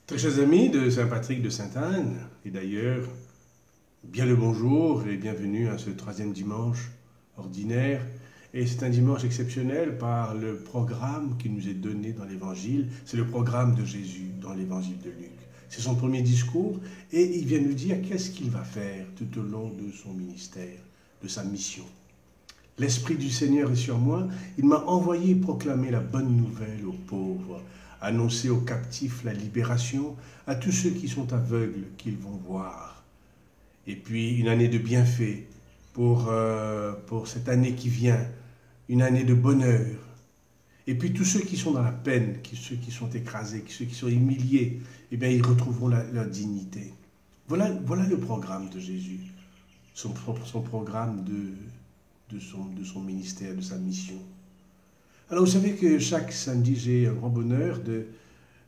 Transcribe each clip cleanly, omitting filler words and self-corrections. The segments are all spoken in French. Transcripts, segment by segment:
Très chers amis de Saint-Patrick de Sainte-Anne, et d'ailleurs, bien le bonjour et bienvenue à ce troisième dimanche ordinaire. Et c'est un dimanche exceptionnel par le programme qui nous est donné dans l'Évangile. C'est le programme de Jésus dans l'Évangile de Luc. C'est son premier discours et il vient nous dire qu'est-ce qu'il va faire tout au long de son ministère, de sa mission. L'Esprit du Seigneur est sur moi, il m'a envoyé proclamer la bonne nouvelle aux pauvres, annoncer aux captifs la libération, à tous ceux qui sont aveugles qu'ils vont voir. Et puis une année de bienfaits pour cette année qui vient, une année de bonheur. Et puis tous ceux qui sont dans la peine, ceux qui sont écrasés, ceux qui sont humiliés, eh bien ils retrouveront leur dignité. Voilà le programme de Jésus, son programme de son ministère, de sa mission. Alors vous savez que chaque samedi, j'ai un grand bonheur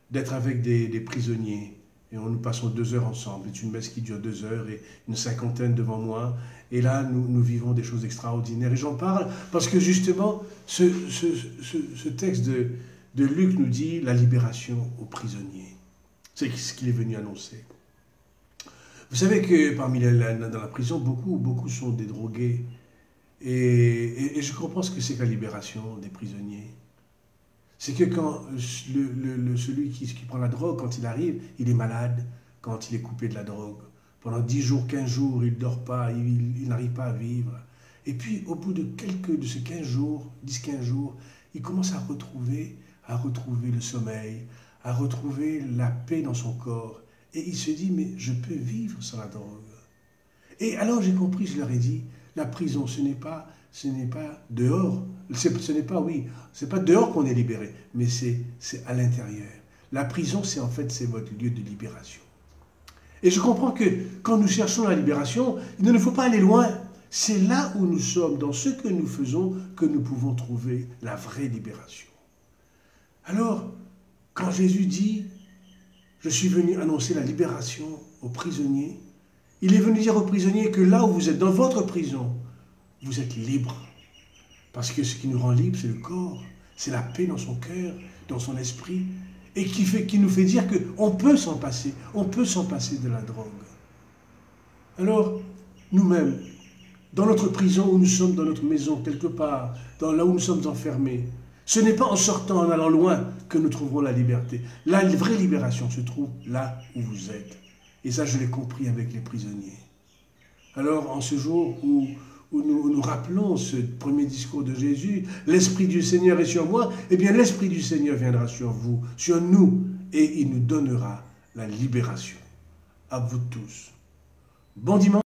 d'être avec des prisonniers. Et nous passons 2 heures ensemble. C'est une messe qui dure 2 heures et une cinquantaine devant moi. Et là, nous vivons des choses extraordinaires. Et j'en parle parce que justement, ce texte de Luc nous dit la libération aux prisonniers. C'est ce qu'il est venu annoncer. Vous savez que parmi dans la prison, beaucoup sont des drogués. Et je comprends ce que c'est que la libération des prisonniers. C'est que quand celui qui prend la drogue, quand il arrive, il est malade, quand il est coupé de la drogue. Pendant 10 jours, 15 jours, il ne dort pas, il n'arrive pas à vivre. Et puis, au bout de ces 15 jours, 10-15 jours, il commence à retrouver le sommeil, à retrouver la paix dans son corps. Et il se dit, mais je peux vivre sans la drogue. Et alors j'ai compris, je leur ai dit, la prison, ce n'est pas dehors, c'est pas dehors qu'on est libéré, mais c'est à l'intérieur. La prison, c'est votre lieu de libération. Et je comprends que quand nous cherchons la libération, il ne faut pas aller loin. C'est là où nous sommes, dans ce que nous faisons, que nous pouvons trouver la vraie libération. Alors, quand Jésus dit, je suis venu annoncer la libération aux prisonniers, il est venu dire aux prisonniers que là où vous êtes, dans votre prison, vous êtes libre. Parce que ce qui nous rend libres, c'est le corps, c'est la paix dans son cœur, dans son esprit, et qui nous fait dire qu'on peut s'en passer, de la drogue. Alors, nous-mêmes, dans notre prison où nous sommes, dans notre maison, quelque part, là où nous sommes enfermés, ce n'est pas en sortant, en allant loin, que nous trouverons la liberté. La vraie libération se trouve là où vous êtes. Et ça, je l'ai compris avec les prisonniers. Alors, en ce jour où nous rappelons ce premier discours de Jésus, l'Esprit du Seigneur est sur moi, eh bien l'Esprit du Seigneur viendra sur vous, sur nous, et il nous donnera la libération. À vous tous. Bon dimanche.